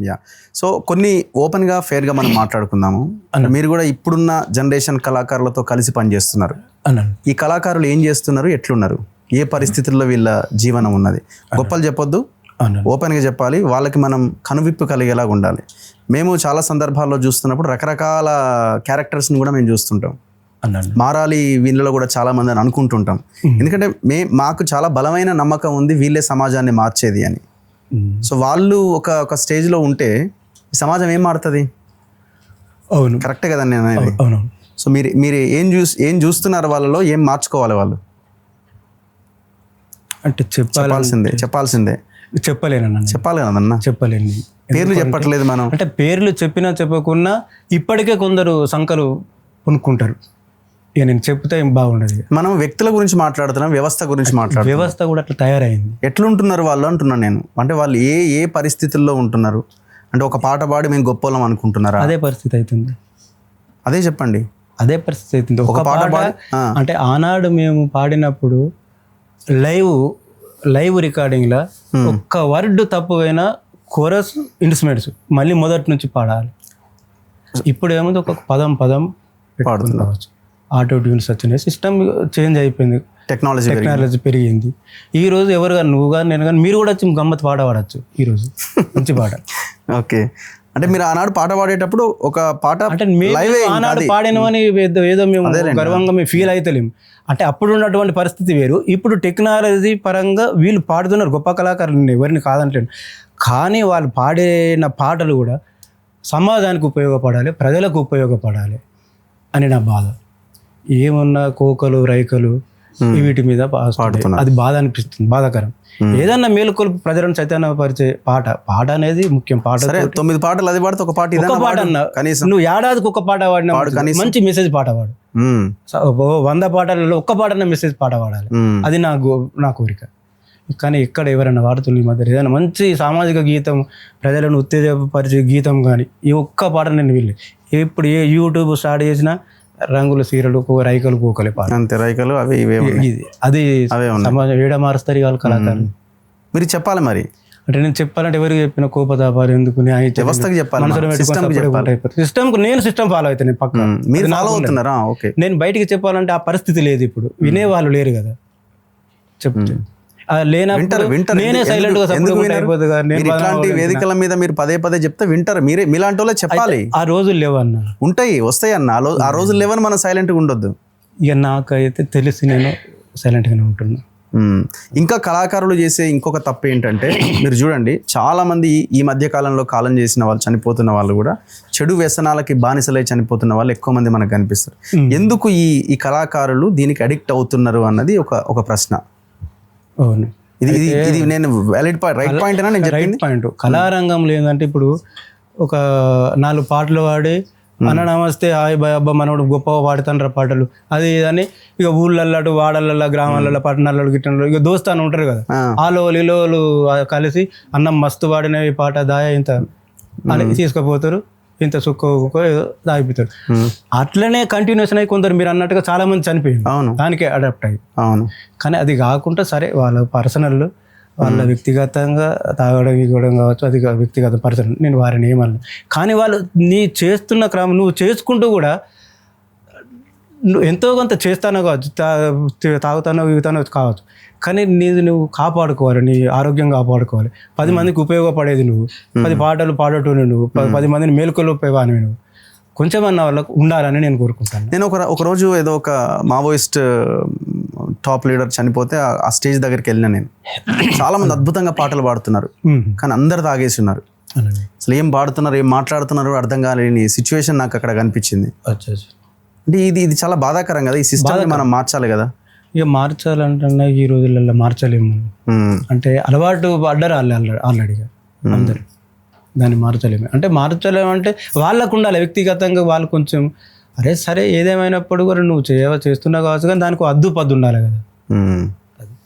Yeah. So కొన్ని ఓపెన్గా ఫేర్గా మనం మాట్లాడుకుందాము. మీరు కూడా ఇప్పుడున్న జనరేషన్ కళాకారులతో కలిసి పనిచేస్తున్నారు. ఈ కళాకారులు ఏం చేస్తున్నారు, ఎట్లున్నారు, ఏ పరిస్థితుల్లో వీళ్ళ జీవనం ఉన్నది, గొప్పలు చెప్పొద్దు, ఓపెన్గా చెప్పాలి. వాళ్ళకి మనం కనువిప్పు కలిగేలాగా ఉండాలి. మేము చాలా సందర్భాల్లో చూస్తున్నప్పుడు రకరకాల క్యారెక్టర్స్ని కూడా మేము చూస్తుంటాం. మారాలి వీళ్ళలో కూడా చాలా మంది అని అనుకుంటుంటాం. ఎందుకంటే మాకు చాలా బలమైన నమ్మకం ఉంది వీళ్ళే సమాజాన్ని మార్చేది అని. సో వాళ్ళు ఒక స్టేజ్లో ఉంటే సమాజం ఏం మారుతుంది? అవును, కరెక్టే కదండి నేను అనేది. అవును. సో మీరు ఏం చూస్తున్నారు, వాళ్ళలో ఏం మార్చుకోవాలి వాళ్ళు? అంటే చెప్పాల్సిందే చెప్పలేనన్నా, చెప్పాలి కదన్నా. చెప్పలేను. పేర్లు చెప్పట్లేదు మనం. అంటే పేర్లు చెప్పినా చెప్పకున్నా ఇప్పటికే కొందరు సంకలు కొనుక్కుంటారు. ఇక నేను చెప్తే ఏం బాగుండదు. మనం వ్యక్తుల గురించి మాట్లాడుతున్నాం, వ్యవస్థ గురించి మాట్లాడుతున్నాం. వ్యవస్థ కూడా అట్లా తయారైంది. ఎట్లుంటున్నారు వాళ్ళు అంటున్నాను నేను. అంటే వాళ్ళు ఏ పరిస్థితుల్లో ఉంటున్నారు? అంటే ఒక పాట పాడి మేము గొప్పలం అనుకుంటున్నారా? అదే పరిస్థితి అవుతుంది. అదే చెప్పండి. అదే పరిస్థితి అవుతుంది. ఒక పాట అంటే ఆనాడు మేము పాడినప్పుడు లైవ్ రికార్డింగ్లో ఒక్క వర్డ్ తప్పువైనా కోరస్ ఇన్స్ట్రుమెంట్స్ మళ్ళీ మొదటి నుంచి పాడాలి. ఇప్పుడు ఏముంది, ఒక పదం పాడుతుండవచ్చు. ఆటో ట్యూన్స్ వచ్చినాయి, సిస్టమ్ చేంజ్ అయిపోయింది, టెక్నాలజీ పెరిగింది. ఈరోజు ఎవరు కానీ నువ్వు కానీ నేను కానీ మీరు కూడా వచ్చి గమ్మత్ పాట పాడచ్చు ఈరోజు, మంచి పాట. ఓకే, అంటే మీరు ఆనాడు పాట పాడేటప్పుడు ఒక పాట అంటే ఆనాడు పాడినవని ఏదో మేము గర్వంగా మేము ఫీల్ అవుతలేము. అంటే అప్పుడు ఉన్నటువంటి పరిస్థితి వేరు. ఇప్పుడు టెక్నాలజీ పరంగా వీళ్ళు పాడుతున్నారు, గొప్ప కళాకారులు, ఎవరిని కాదంటలేను. కానీ వాళ్ళు పాడిన పాటలు కూడా సమాజానికి ఉపయోగపడాలి, ప్రజలకు ఉపయోగపడాలి అని నా బాధ. ఏమన్నా కోకలు రైకలు వీటి మీద పాడుతున్నారు, అది బాధ అనిపిస్తుంది, బాధాకరం. ఏదన్నా మేలుకొల్పు ప్రజలను చైతన్యపరిచే పాట అనేది ముఖ్యం. పాట 9 పాటలు అది పాడితే ఒక పాట అన్న నువ్వు ఏడాదికి ఒక పాట పాడిన మంచి మెసేజ్ పాట పాడు. 100 పాటలలో ఒక్క పాటన్న మెసేజ్ పాట పాడాలి, అది నా కోరిక. కానీ ఇక్కడ ఎవరైనా వాడుతున్న ఈ మధ్య ఏదైనా మంచి సామాజిక గీతం, ప్రజలను ఉత్తేజపరిచే గీతం కానీ ఈ ఒక్క పాట నేను వీళ్ళు ఇప్పుడు ఏ యూట్యూబ్ స్టార్ట్ చేసినా రంగుల సీరలు, రైకలు, కోకలే పాట, అంతే. రైకలు అవి ఇవే అది సమాజం ఏడ మారుస్తారు వాళ్ళు కళాకారులు. మీరు చెప్పాలి మరి. అంటే నేను చెప్పాలంటే ఎవరికి చెప్పిన కోపతాపాలు ఎందుకు, వ్యవస్థకి చెప్పాలి, సిస్టమ్ నేను సిస్టమ్ ఫాలో అవుతాను పక్క. మీరు ఫాలో అవుతున్నారా? ఓకే. నేను బయటికి చెప్పాలంటే ఆ పరిస్థితి లేదు, ఇప్పుడు వినేవాళ్ళు లేరు కదా. చెప్తే నేనే సైలెంట్ గా ఇట్లాంటి వేదికల మీద మీరు పదే చెప్తే వింటారు. మీలాంటి వాళ్ళే చెప్పాలి. ఆ రోజులు లేవన్నా, ఉంటాయి, వస్తాయి అన్న. ఆ రోజులు లేవని మనం సైలెంట్ గా ఉండొద్దు. ఇక నాకైతే తెలిసి నేను సైలెంట్ గానే ఉంటున్నా. ఇంకా కళాకారులు చేసే ఇంకొక తప్పు ఏంటంటే మీరు చూడండి, చాలా మంది ఈ మధ్య కాలంలో కాలం చేసిన వాళ్ళు, చనిపోతున్న వాళ్ళు కూడా చెడు వ్యసనాలకి బానిసలై చనిపోతున్న వాళ్ళు ఎక్కువ మంది మనకు కనిపిస్తారు. ఎందుకు ఈ కళాకారులు దీనికి అడిక్ట్ అవుతున్నారు అన్నది ఒక ప్రశ్న. అవును, ఇది నేను రైట్ పాయింట్ అని నేను రైట్ పాయింట్. కళారంగంలో ఏంటంటే ఇప్పుడు ఒక 4 పాటలు పాడి అన్న నమస్తే హాయ్ బాయ్ అబ్బా మనోడు గొప్పగా పాడుతాండ్ర పాటలు అది అని ఇక ఊళ్ళల్లో, వాడలల్లో, గ్రామాలలో, పట్టణాలలో, గిట్టణలో ఇక దోస్తాను ఉంటారు కదా, ఆలోలు కలిసి అన్నం మస్తు పాడిన ఈ పాట దాయ ఇంత అని తీసుకుపోతారు, ఇంత సుక్క దాగిపోతారు. అట్లనే కంటిన్యూషన్ అయ్యి కొందరు మీరు అన్నట్టుగా చాలా మంది చనిపోయింది దానికే అడాప్ట్ అయ్యి. కానీ అది కాకుండా సరే వాళ్ళ పర్సనల్, వాళ్ళ వ్యక్తిగతంగా తాగడం ఇవ్వడం కావచ్చు, అది వ్యక్తిగత పర్సనల్, నేను వారిని ఏమన్నా. కానీ వాళ్ళు నీ చేస్తున్న క్రమం నువ్వు చేసుకుంటూ కూడా నువ్వు ఎంతో కొంత చేస్తానో కావచ్చు, తాగుతానో ఇగుతానో కావచ్చు, కానీ నువ్వు కాపాడుకోవాలి, నీ ఆరోగ్యం కాపాడుకోవాలి. 10 మందికి ఉపయోగపడేది నువ్వు, 10 పాటలు పాడటం నువ్వు, 10 మందిని మేలుకొల్పేవాని నువ్వు, కొంచెమన్నా వాళ్ళకు ఉండాలని నేను కోరుకుంటాను. నేను ఒకరోజు ఏదో ఒక మావోయిస్ట్ టాప్ లీడర్ చనిపోతే ఆ స్టేజ్ దగ్గరికి వెళ్ళిన నేను. చాలా మంది అద్భుతంగా పాటలు పాడుతున్నారు, కానీ అందరు తాగేసి ఉన్నారు. అసలు ఏం పాడుతున్నారు, ఏం మాట్లాడుతున్నారు అర్థం కాలేని సిచ్యువేషన్ నాకు అక్కడ కనిపించింది. అంటే ఇది చాలా బాధాకరం కదా. ఈ సిస్టమ్ మనం మార్చాలి కదా. ఇక మార్చాలంటే ఈ రోజులలో మార్చలేము. అంటే అలవాటు పడ్డారు ఆల్రెడీగా అందరు, దాన్ని మార్చలేము. అంటే మార్చలేమంటే వాళ్ళకు ఉండాలి వ్యక్తిగతంగా, వాళ్ళు కొంచెం అరే సరే ఏదేమైనప్పుడు కూడా నువ్వు చేస్తున్నావు కావచ్చు, కానీ దానికి అద్దు పద్దు ఉండాలి కదా.